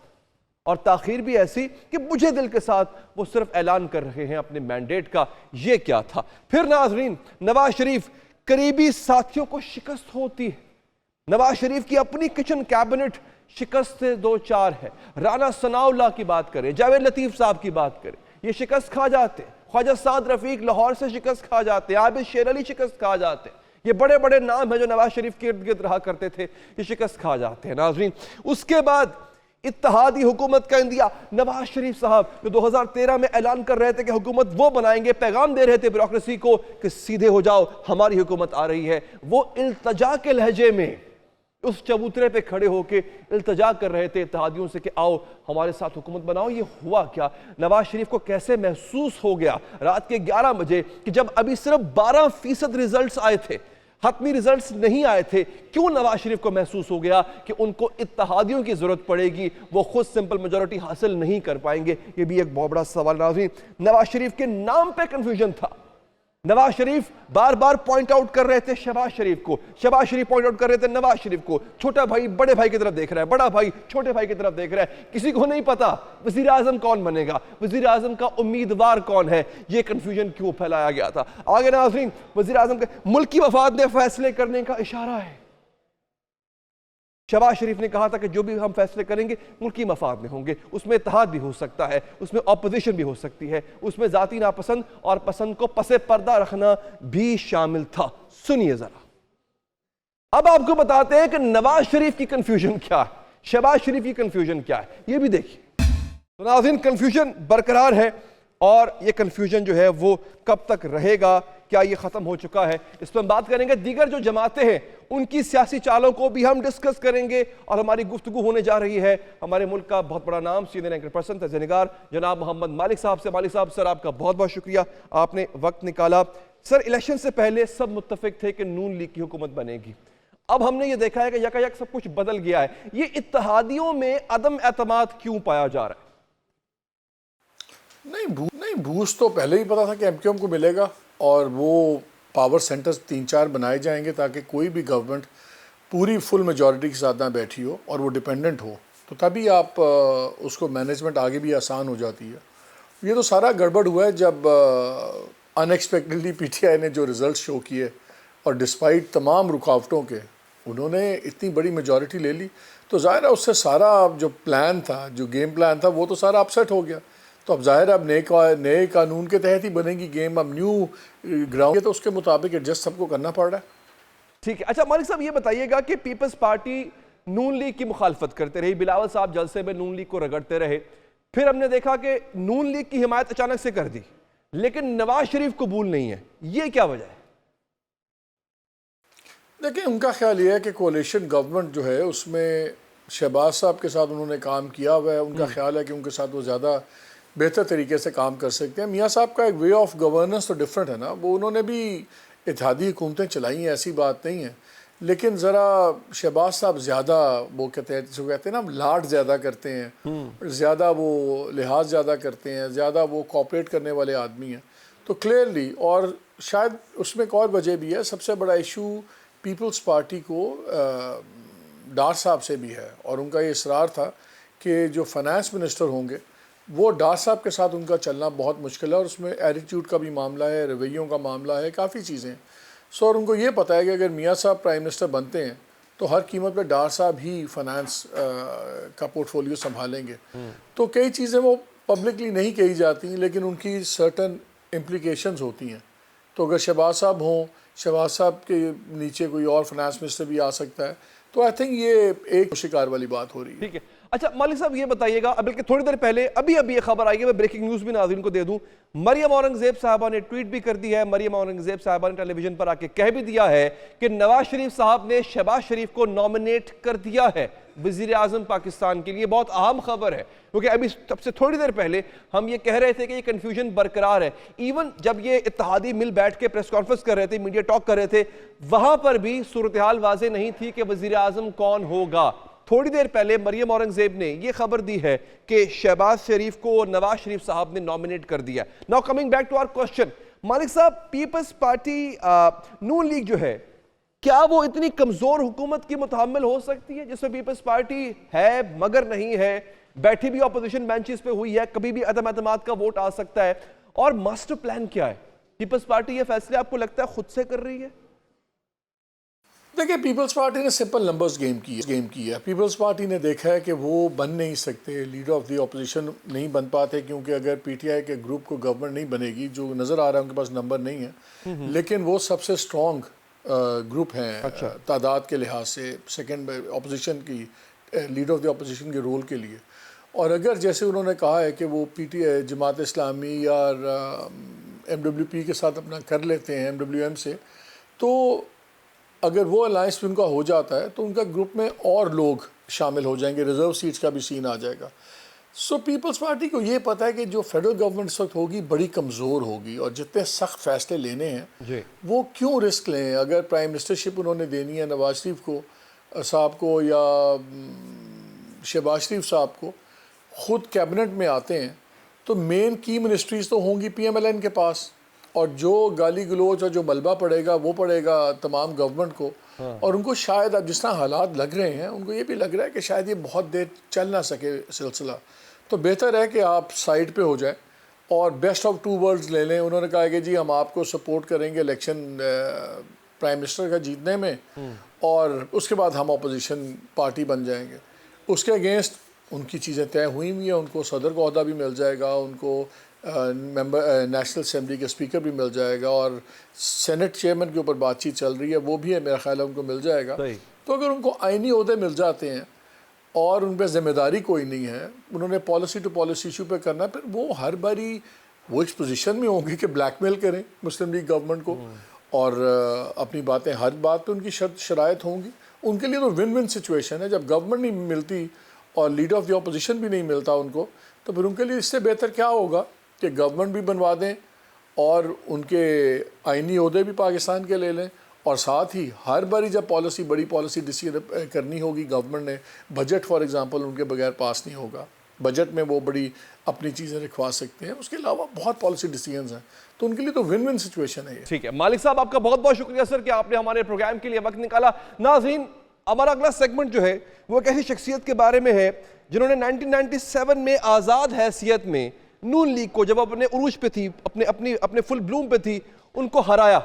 اور تاخیر بھی ایسی کہ مجھے دل کے ساتھ وہ صرف اعلان کر رہے ہیں اپنے مینڈیٹ کا۔ یہ کیا تھا؟ پھر ناظرین، نواز شریف قریبی ساتھیوں کو شکست ہوتی ہے، نواز شریف کی اپنی کچن کیبنٹ شکست سے دو چار ہے۔ رانا ثناء اللہ کی بات کریں، جاوید لطیف صاحب کی بات کریں، یہ شکست کھا جاتے ہیں۔ خواجہ سعد رفیق لاہور سے شکست کھا جاتے ہیں، عابد شیر علی شکست کھا جاتے ہیں۔ یہ بڑے بڑے نام ہیں جو نواز شریف کے ارد گرد رہا کرتے تھے، یہ شکست کھا جاتے ہیں۔ ناظرین، اس کے بعد اتحادی حکومت کا اندیا، نواز شریف صاحب جو 2013 میں اعلان کر رہے تھے کہ حکومت وہ بنائیں گے، پیغام دے رہے تھے بیوروکریسی کو کہ سیدھے ہو جاؤ، ہماری حکومت آ رہی ہے، وہ التجا کے لہجے میں اس چبوترے پہ کھڑے ہو کے التجا کر رہے تھے اتحادیوں سے کہ آؤ ہمارے ساتھ حکومت بناؤ۔ یہ ہوا کیا؟ نواز شریف کو کیسے محسوس ہو گیا رات کے 11 بجے کہ جب ابھی صرف 12% ریزلٹس آئے تھے، حتمی ریزلٹس نہیں آئے تھے، کیوں نواز شریف کو محسوس ہو گیا کہ ان کو اتحادیوں کی ضرورت پڑے گی، وہ خود سمپل میجورٹی حاصل نہیں کر پائیں گے؟ یہ بھی ایک بہت بڑا سوال۔ ناظرین، نواز شریف کے نام پہ کنفیوژن تھا، نواز شریف بار بار پوائنٹ آؤٹ کر رہے تھے شہباز شریف کو، شہباز شریف پوائنٹ آؤٹ کر رہے تھے نواز شریف کو، چھوٹا بھائی بڑے بھائی کی طرف دیکھ رہا ہے، بڑا بھائی چھوٹے بھائی کی طرف دیکھ رہا ہے، کسی کو نہیں پتا وزیر اعظم کون بنے گا، وزیر اعظم کا امیدوار کون ہے، یہ کنفیوژن کیوں پھیلایا گیا تھا۔ آگے ناظرین، وزیر اعظم کے ملکی مفاد میں فیصلے کرنے کا اشارہ ہے۔ شہباز شریف نے کہا تھا کہ جو بھی ہم فیصلے کریں گے ملکی مفاد میں ہوں گے، اس میں اتحاد بھی ہو سکتا ہے، اس میں اپوزیشن بھی ہو سکتی ہے، اس میں ذاتی ناپسند اور پسند کو پس پردہ رکھنا بھی شامل تھا۔ سنیے ذرا، اب آپ کو بتاتے ہیں کہ نواز شریف کی کنفیوژن کیا ہے، شہباز شریف کی کنفیوژن کیا ہے، یہ بھی دیکھیے۔ تو ناظرین، کنفیوژن برقرار ہے اور یہ کنفیوژن جو ہے وہ کب تک رہے گا, کیا یہ ختم ہو چکا ہے, اس پہ ہم بات کریں گے. دیگر جو جماعتیں ہیں ان کی سیاسی چالوں کو بھی ہم ڈسکس کریں گے, اور ہماری گفتگو ہونے جا رہی ہے ہمارے ملک کا بہت بڑا نام, سینئر اینکر پرسن, تجزیہ نگار جناب محمد مالک صاحب سے. مالک صاحب سر آپ کا بہت بہت شکریہ, آپ نے وقت نکالا. سر الیکشن سے پہلے سب متفق تھے کہ نون لیگ کی حکومت بنے گی. اب ہم نے یہ دیکھا ہے کہ یکا یک سب کچھ بدل گیا ہے. یہ اتحادیوں میں عدم اعتماد کیوں پایا جا رہا ہے؟ نہیں بوسٹ تو پہلے ہی پتا تھا کہ ایم کیو ایم کو ملے گا, اور وہ پاور سینٹرز 3-4 بنائے جائیں گے تاکہ کوئی بھی گورنمنٹ پوری فل میجورٹی کے ساتھ نہ بیٹھی ہو اور وہ ڈیپینڈنٹ ہو, تو تبھی آپ اس کو مینجمنٹ آگے بھی آسان ہو جاتی ہے. یہ تو سارا گڑبڑ ہوا ہے جب ان ایکسپیکٹڈلی پی ٹی آئی نے جو رزلٹ شو کیے, اور ڈسپائٹ تمام رکاوٹوں کے انہوں نے اتنی بڑی میجورٹی لے لی, تو ظاہر ہے اس سے سارا جو پلان تھا, جو گیم پلان تھا, وہ تو سارا اپسیٹ ہو گیا. تو اب ظاہر ہے اب نئے قانون کے تحت ہی بنے گی گیم, اب نیو گراؤنڈ, تو اس کے مطابق ایڈجسٹ سب کو کرنا پڑ رہا ہے. ٹھیک ہے. اچھا مالک صاحب یہ بتائیے گا کہ پیپلز پارٹی نون لیگ کی مخالفت کرتے رہی, بلاول صاحب جلسے میں نون لیگ کو رگڑتے رہے, پھر ہم نے دیکھا کہ نون لیگ کی حمایت اچانک سے کر دی, لیکن نواز شریف قبول نہیں ہے, یہ کیا وجہ ہے؟ دیکھیں ان کا خیال یہ ہے کہ کولیشن گورنمنٹ جو ہے اس میں شہباز صاحب کے ساتھ انہوں نے کام کیا ہوا ہے, ان کا خیال ہے کہ ان کے ساتھ وہ زیادہ بہتر طریقے سے کام کر سکتے ہیں. میاں صاحب کا ایک وے آف گورننس تو ڈفرینٹ ہے نا, وہ انہوں نے بھی اتحادی حکومتیں چلائی ہیں, ایسی بات نہیں ہے, لیکن ذرا شہباز صاحب زیادہ وہ کہتے ہیں نا لاڈ زیادہ کرتے ہیں, زیادہ وہ لحاظ زیادہ کرتے ہیں, زیادہ وہ کوآپریٹ کرنے والے آدمی ہیں. تو کلیئرلی, اور شاید اس میں ایک اور وجہ بھی ہے, سب سے بڑا ایشو پیپلز پارٹی کو ڈار صاحب سے بھی ہے, اور ان کا یہ اصرار تھا کہ جو فائنانس منسٹر ہوں گے وہ ڈار صاحب کے ساتھ ان کا چلنا بہت مشکل ہے, اور اس میں ایٹیٹیوڈ کا بھی معاملہ ہے, رویوں کا معاملہ ہے, کافی چیزیں ہیں. اور ان کو یہ پتہ ہے کہ اگر میاں صاحب پرائم منسٹر بنتے ہیں تو ہر قیمت پہ ڈار صاحب ہی فائنانس کا پورٹ فولیو سنبھالیں گے. تو کئی چیزیں وہ پبلکلی نہیں کہی جاتی, لیکن ان کی سرٹن امپلیکیشنز ہوتی ہیں. تو اگر شہباز صاحب ہوں, شہباز صاحب کے نیچے کوئی اور فائنانس منسٹر بھی آ سکتا ہے, تو آئی تھنک یہ ایک شکار والی بات ہو رہی ہے. ٹھیک ہے. اچھا مالک صاحب یہ بتائیے گا, بلکہ تھوڑی دیر پہلے ابھی یہ خبر آئی ہے, میں بریکنگ نیوز بھی ناظرین کو دے دوں, مریم اورنگزیب صاحبہ نے ٹویٹ بھی کر دی ہے. مریم اورنگزیب صاحبہ نے ٹیلی ویژن پر آ کے کہہ بھی دیا ہے کہ نواز شریف صاحب نے شہباز شریف کو نامنیٹ کر دیا ہے وزیر اعظم پاکستان کے لیے. بہت اہم خبر ہے, کیونکہ ابھی سب سے تھوڑی دیر پہلے ہم یہ کہہ رہے تھے کہ یہ کنفیوژن برقرار ہے. ایون جب یہ اتحادی مل بیٹھ کے پریس کانفرنس کر رہے تھے, میڈیا ٹاک کر رہے تھے, وہاں پر بھی صورتحال واضح نہیں تھی کہ وزیر اعظم کون ہوگا. تھوڑی دیر پہلے مریم اورنگزیب نے یہ خبر دی ہے کہ شہباز شریف کو نواز شریف صاحب نے نامنیٹ کر دیا. Now coming back to our question, Malik sahib Peoples party known league جو ہے, کیا وہ اتنی کمزور حکومت کی متحمل ہو سکتی ہے جس میں پیپلز پارٹی ہے مگر نہیں ہے, بیٹھی بھی اپوزیشن بینچز پہ ہوئی ہے, کبھی بھی عدم اعتماد کا ووٹ آ سکتا ہے, اور ماسٹر پلان کیا ہے؟ پیپلز پارٹی یہ فیصلے آپ کو لگتا ہے خود سے کر رہی ہے؟ دیکھیں پیپلز پارٹی نے سمپل نمبرز گیم کی ہے. پیپلز پارٹی نے دیکھا ہے کہ وہ بن نہیں سکتے, لیڈر آف دی اپوزیشن نہیں بن پاتے, کیونکہ اگر پی ٹی آئی کے گروپ کو گورنمنٹ نہیں بنے گی, جو نظر آ رہا ہے ان کے پاس نمبر نہیں ہے, لیکن وہ سب سے اسٹرانگ گروپ ہیں تعداد کے لحاظ سے, سیکنڈ اپوزیشن کی لیڈر آف دی اپوزیشن کے رول کے لیے. اور اگر جیسے انہوں نے کہا ہے کہ وہ P T I Jamaat Islami یا ایم ڈبلیو پی کے ساتھ اپنا کر لیتے ہیں, ایم ڈبلیو ایم سے, تو اگر وہ الائنس بھی ان کا ہو جاتا ہے تو ان کا گروپ میں اور لوگ شامل ہو جائیں گے, ریزرو سیٹس کا بھی سین آ جائے گا. سو پیپلز پارٹی کو یہ پتہ ہے کہ جو فیڈرل گورنمنٹ اس وقت ہوگی بڑی کمزور ہوگی, اور جتنے سخت فیصلے لینے ہیں وہ کیوں رسک لیں. اگر پرائم منسٹرشپ انہوں نے دینی ہے نواز شریف کو صاحب کو یا شہباز شریف صاحب کو, خود کیبنٹ میں آتے ہیں تو مین کی منسٹریز تو ہوں گی پی ایم ایل این کے پاس, اور جو گالی گلوچ اور جو ملبہ پڑے گا وہ پڑے گا تمام گورنمنٹ کو. اور ان کو شاید اب جس طرح حالات لگ رہے ہیں, ان کو یہ بھی لگ رہا ہے کہ شاید یہ بہت دیر چل نہ سکے سلسلہ, تو بہتر ہے کہ آپ سائڈ پہ ہو جائیں اور بیسٹ آف 2 ورلڈز لے لیں. انہوں نے کہا کہ جی ہم آپ کو سپورٹ کریں گے الیکشن پرائم منسٹر کا جیتنے میں, اور اس کے بعد ہم اپوزیشن پارٹی بن جائیں گے. اس کے اگینسٹ ان کی چیزیں طے ہوئی ہوئی ہیں, ان کو صدر کا عہدہ بھی مل جائے گا, ان کو نیشنل اسمبلی کے اسپیکر بھی مل جائے گا, اور سینٹ چیئرمین کے اوپر بات چیت چل رہی ہے وہ بھی ہے, میرا خیال ہے ان کو مل جائے گا. تو اگر ان کو آئینی عہدے مل جاتے ہیں اور ان پہ ذمہ داری کوئی نہیں ہے, انہوں نے پالیسی ٹو پالیسی ایشو پہ کرنا, پھر وہ ہر باری وہ اس پوزیشن میں ہوں گے کہ بلیک میل کریں مسلم لیگ گورنمنٹ کو اور اپنی باتیں، ہر بات پہ ان کی شرط شرائط ہوں گی. ان کے لیے تو ون ون سچویشن ہے. جب گورنمنٹ نہیں ملتی اور لیڈر آف دی اپوزیشن بھی نہیں ملتا ان کو، تو پھر ان کے لیے اس سے بہتر کیا ہوگا کہ گورنمنٹ بھی بنوا دیں اور ان کے آئینی عہدے بھی پاکستان کے لے لیں، اور ساتھ ہی ہر باری جب پالیسی، بڑی پالیسی ڈیسیژن کرنی ہوگی گورنمنٹ نے، بجٹ فار ایگزامپل ان کے بغیر پاس نہیں ہوگا. بجٹ میں وہ بڑی اپنی چیزیں رکھوا سکتے ہیں. اس کے علاوہ بہت پالیسی ڈیسیژنز ہیں، تو ان کے لیے تو ون ون سچویشن ہے یہ. ٹھیک ہے مالک صاحب، آپ کا بہت بہت شکریہ سر کہ آپ نے ہمارے پروگرام کے لیے وقت نکالا. ناظرین، ہمارا اگلا سیگمنٹ جو ہے وہ ایک ایسی شخصیت کے بارے میں ہے جنہوں نے 1997 میں آزاد حیثیت میں نون لیگ کو، جب اپنے عروج پہ تھی، اپنے فل بلوم پہ تھی، ان کو ہرایا.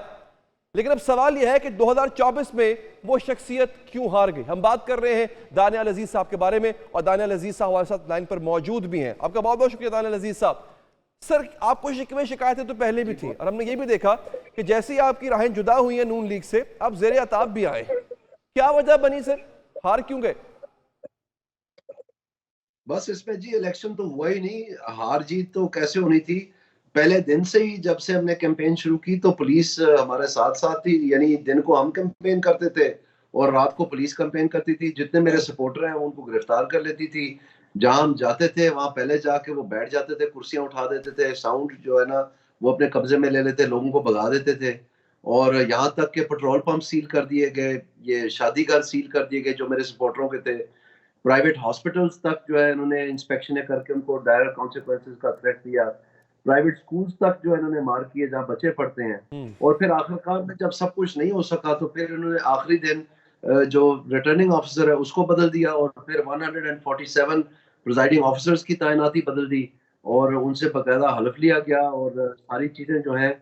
لیکن اب سوال یہ ہے کہ 2024 میں وہ شخصیت کیوں ہار گئی. ہم بات کر رہے ہیں دانیال عزیز صاحب کے بارے میں، اور دانیال عزیز صاحب ہمارے ساتھ لائن پر موجود بھی ہیں. آپ کا بہت بہت شکریہ دانیال عزیز صاحب. سر، آپ کو شکوے شکایتیں تو پہلے بھی تھیں، اور ہم نے یہ بھی دیکھا کہ جیسے ہی آپ کی راہیں جدا ہوئی ہیں نون لیگ سے، آپ زیر عتاب بھی آئے. کیا وجہ بنی سر؟ ہار کیوں گئے؟ بس اس میں جی الیکشن تو ہوا ہی نہیں. ہار جیت تو کیسے ہونی تھی؟ پہلے دن سے ہی جب سے ہم نے کیمپین شروع کی تو پولیس ہمارے ساتھ ساتھ تھی. یعنی دن کو ہم کیمپین کرتے تھے اور رات کو پولیس کیمپین کرتی تھی. جتنے میرے سپورٹر ہیں ان کو گرفتار کر لیتی تھی. جہاں ہم جاتے تھے وہاں پہلے جا کے وہ بیٹھ جاتے تھے، کرسیاں اٹھا دیتے تھے، ساؤنڈ جو ہے نا وہ اپنے قبضے میں لے لیتے، لوگوں کو بھگا دیتے تھے. اور یہاں تک کہ پیٹرول پمپ سیل کر دیے گئے، یہ شادی گھر سیل کر دیے گئے جو میرے سپورٹروں کے تھے. پرائیویٹ ہاسپٹلز تک جو ہے انہوں نے انسپیکشنیں کر کے ان کو ڈائریکٹ کانسیکوینسز کا تھریٹ دیا. پرائیویٹ سکولز تک جو ہے انہوں نے مار کیے جہاں بچے پڑھتے ہیں. اور پھر آخرکار میں جب سب کچھ نہیں ہو سکا تو پھر انہوں نے آخری دن جو ریٹرننگ آفیسر ہے اس کو بدل دیا، اور پھر 147 پریزائڈنگ آفیسرز کی تعیناتی بدل دی، اور ان سے باقاعدہ حلف لیا گیا. اور ساری چیزیں جو ہیں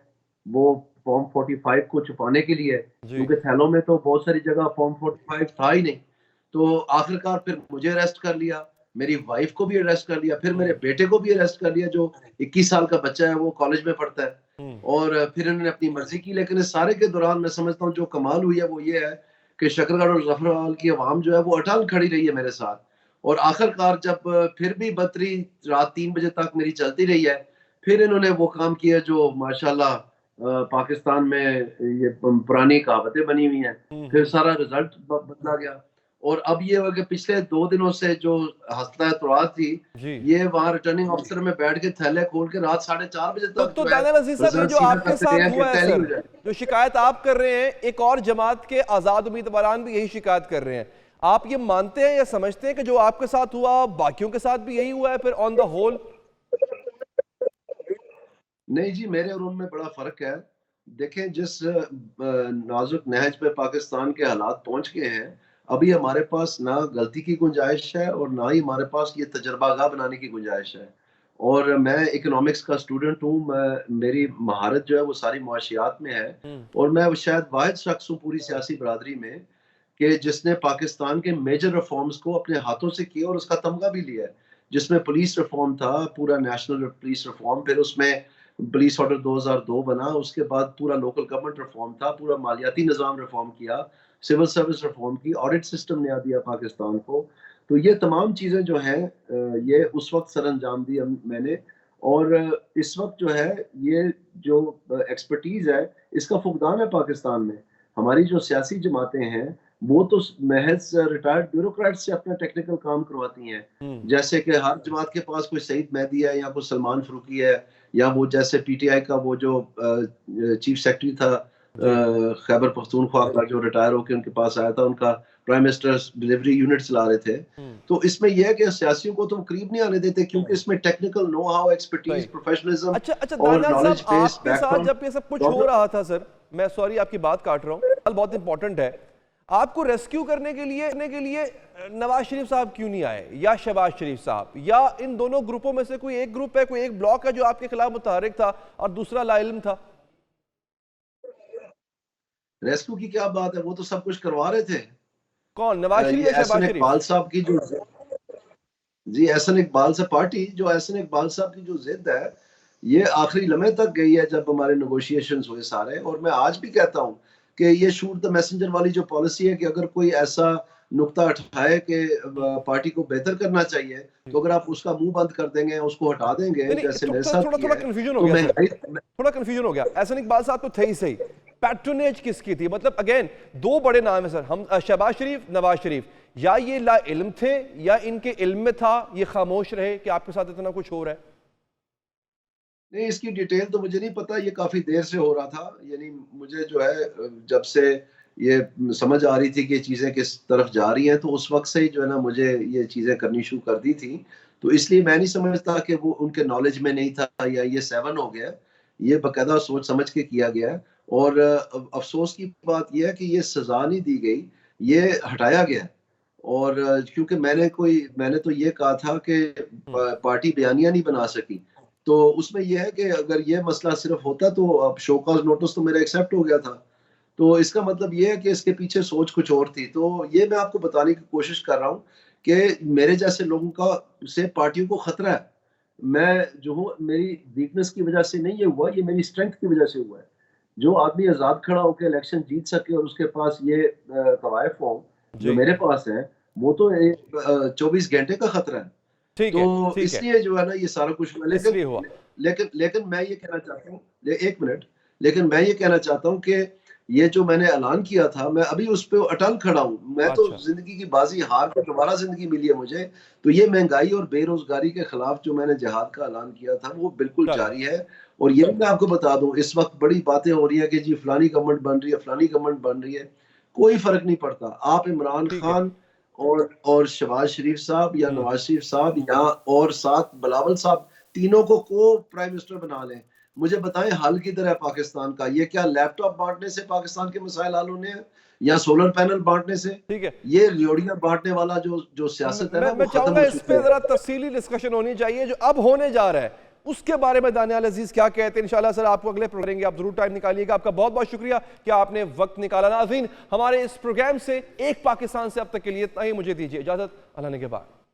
وہ فارم 45 کو چھپانے کے لیے، کیونکہ تھیلوں میں تو بہت ساری جگہ فارم 45 تھا ہی نہیں. تو آخرکار پھر مجھے اریسٹ کر لیا، میری وائف کو بھی اریسٹ کر لیا، پھر میرے بیٹے کو بھی اریسٹ کر لیا جو 21 سال کا بچہ ہے، وہ کالج میں پڑھتا ہے. اور پھر انہوں نے اپنی مرضی کی. لیکن اس سارے کے دوران میں سمجھتا ہوں جو کمال ہوئی ہے وہ یہ ہے کہ شکرگڑھ اور ظفرآباد کی عوام جو ہے وہ اٹل کھڑی رہی ہے میرے ساتھ. اور آخرکار جب پھر بھی بدتری رات 3 بجے تک میری چلتی رہی ہے، پھر انہوں نے وہ کام کیا جو ماشاءاللہ پاکستان میں یہ پرانی کہاوتیں بنی ہوئی ہیں. پھر سارا رزلٹ بدلا گیا. اور اب یہ ہوا کہ پچھلے 2 دنوں سے جو ہفتہ اتوار تھی، یہ وہاں ریٹرننگ آفیسر میں بیٹھ کے تھیلے کھول کے رات 4:30 بجے تک تو دانیال عزیز صاحب، یہ جو آپ کے ساتھ ہوا ہے سر، جو شکایت آپ کر رہے ہیں، ایک اور جماعت کے آزاد امیدواران بھی یہی شکایت کر رہے ہیں. آپ یہ مانتے ہیں یا سمجھتے ہیں کہ جو آپ کے ساتھ ہوا باقیوں کے ساتھ بھی یہی ہوا ہے پھر آن دا ہول؟ نہیں جی، میرے اور ان میں بڑا فرق ہے. دیکھیں جس نازک نہج پہ پاکستان کے حالات پہنچ گئے ہیں، ابھی ہمارے پاس نہ غلطی کی گنجائش ہے اور نہ ہی ہمارے پاس یہ تجربہ گاہ بنانے کی گنجائش ہے. اور میں اکنامکس کا اسٹوڈنٹ ہوں، میری مہارت جو ہے وہ ساری معاشیات میں ہے. اور میں شاید واحد شخص ہوں پوری سیاسی برادری میں کہ جس نے پاکستان کے میجر ریفارمز کو اپنے ہاتھوں سے کیا اور اس کا تمغہ بھی لیا ہے. جس میں پولیس ریفارم تھا، پورا نیشنل پولیس ریفارم، پھر اس میں پولیس آرڈر 2002 بنا، اس کے بعد پورا لوکل گورنمنٹ ریفارم تھا، پورا مالیاتی نظام ریفارم کیا، سول سروس ریفارم کی، آڈٹ سسٹم نیا دیا پاکستان کو. تو یہ تمام چیزیں جو ہیں یہ اس وقت سر انجام دی میں نے. اور اس وقت جو ہے یہ جو ایکسپرٹیز ہے اس کا فقدان ہے پاکستان میں. ہماری جو سیاسی جماعتیں ہیں وہ تو محض ریٹائرڈ بیوروکریٹ سے اپنا ٹیکنیکل کام کرواتی ہیں. جیسے کہ ہر جماعت کے پاس کوئی سعید مہدی ہے یا کوئی سلمان فاروقی ہے، یا وہ جیسے پی ٹی آئی کا وہ جو چیف سیکرٹری تھا خیبر پختونخوا کا جو ریٹائر ہو کے ان کے پاس آیا تھا، ان کا پرائم منسٹر ڈیلیوری یونٹ چلا رہے تھے. تو اس میں یہ ہے کہ سیاسیوں کو تو قریب نہیں آنے دیتے کیونکہ اس میں technical know how, expertise, professionalism اور نالج بیس آپ کے ساتھ جب یہ سب کچھ ہو رہا تھا سر، میں سوری آپ کی بات کاٹ رہا ہوں، بہت امپورٹنٹ ہے، آپ کو ریسکیو کرنے کے لیے نواز شریف صاحب کیوں نہیں آئے یا شہباز شریف صاحب، یا ان دونوں گروپوں میں سے کوئی ایک گروپ ہے، کوئی ایک بلاک ہے جو آپ کے خلاف متحرک تھا اور دوسرا لا علم تھا؟ ریسکیو کی کیا بات ہے، وہ تو سب کچھ کروا رہے تھے. کون، نواز شریف یا شہباز شریف؟ اقبال صاحب کی جو جی احسن اقبال سے پارٹی جو احسن اقبال صاحب کی جو ضد ہے یہ آخری لمحے تک گئی ہے جب ہمارے نیگوشیشنز ہوئے سارے. اور میں آج بھی کہتا ہوں کہ یہ شوٹ دا میسنجر والی جو پالیسی ہے کہ اگر کوئی ایسا نقطہ اٹھائے کہ پارٹی کو بہتر کرنا چاہیے، تو اگر آپ اس کا منہ بند کر دیں گے، اس کو ہٹا دیں گے جیسے میرے ساتھ تھوڑا کنفیوژن ہو گیا، تھوڑا کنفیوژن ہو گیا. احسن اقبال صاحب تو تھے ہی صحیح، پیٹرونیج کس کی تھی؟ مطلب اگین دو بڑے نام ہیں سر، ہم شہباز شریف، نواز شریف، یا یہ لا علم تھے یا ان کے علم میں تھا یہ خاموش رہے کہ آپ کے ساتھ اتنا کچھ ہو رہا ہے؟ نہیں، اس کی ڈیٹیل تو مجھے نہیں پتا، یہ کافی دیر سے ہو رہا تھا. یعنی مجھے جو ہے جب سے یہ سمجھ آ رہی تھی کہ چیزیں کس طرف جا رہی ہیں تو اس وقت سے ہی جو ہے نا مجھے یہ چیزیں کرنی شروع کر دی تھی. تو اس لیے میں نہیں سمجھتا کہ وہ ان کے نالج میں نہیں تھا یا یہ 7 ہو گیا. یہ باقاعدہ سوچ سمجھ کے کیا گیا ہے. اور افسوس کی بات یہ ہے کہ یہ سزا نہیں دی گئی، یہ ہٹایا گیا. اور کیونکہ میں نے تو یہ کہا تھا کہ پارٹی بیانیہ نہیں بنا سکی، تو اس میں یہ ہے کہ اگر یہ مسئلہ صرف ہوتا تو اب شو کاز نوٹس تو میرا ایکسیپٹ ہو گیا تھا. تو اس کا مطلب یہ ہے کہ اس کے پیچھے سوچ کچھ اور تھی. تو یہ میں آپ کو بتانے کی کوشش کر رہا ہوں کہ میرے جیسے لوگوں کا سے پارٹیوں کو خطرہ ہے. میں جو ہوں میری ویکنس کی وجہ سے نہیں یہ ہوا، یہ میری اسٹرینتھ کی وجہ سے ہوا ہے. جو آدمی آزاد کھڑا ہو کے الیکشن جیت سکے اور اس کے پاس یہ قوائف ہوں جو میرے پاس ہیں، وہ تو 24 گھنٹے کا خطرہ ہے. تو اس لیے جو ہے نا یہ سارا کچھ ہوا. لیکن میں یہ کہنا چاہتا ہوں، ایک منٹ، لیکن میں یہ کہنا چاہتا ہوں کہ یہ جو میں نے اعلان کیا تھا میں ابھی اس پہ اٹل کھڑا ہوں. میں تو زندگی کی بازی ہار کے دوبارہ زندگی ملی ہے مجھے. تو یہ مہنگائی اور بے روزگاری کے خلاف جو میں نے جہاد کا اعلان کیا تھا وہ بالکل جاری ہے. اور یہ میں آپ کو بتا دوں، اس وقت بڑی باتیں ہو رہی ہیں کہ جی فلانی گورنمنٹ بن رہی ہے، فلانی گورنمنٹ بن رہی ہے. کوئی فرق نہیں پڑتا. آپ عمران خان اور شہباز شریف صاحب یا نواز شریف صاحب یا اور ساتھ بلاول صاحب، تینوں کو پرائم منسٹر بنا لیں. مجھے بتائیں حل کدھر ہے پاکستان کا؟ یہ کیا لیپ ٹاپ بانٹنے سے پاکستان کے مسائل حل ہونے ہیں یا سولر پینل بانٹنے سے؟ یہ ریوڑیاں بانٹنے والا جو سیاست ہے نا، میں چاہوں گا اس پہ ذرا تفصیلی ڈسکشن ہونی چاہیے جو اب ہونے جا رہا ہے اس کے بارے میں. دانیال عزیز کیا کہتے ہیں انشاءاللہ سر آپ کو اگلے پروگرام گے، آپ ضرور ٹائم نکالیے گا. آپ کا بہت بہت شکریہ کہ آپ نے وقت نکالا. ناظرین ہمارے اس پروگرام سے ایک پاکستان سے اب تک کے لیے اتنا ہی. مجھے دیجیے اجازت، اللہ نے کے بعد.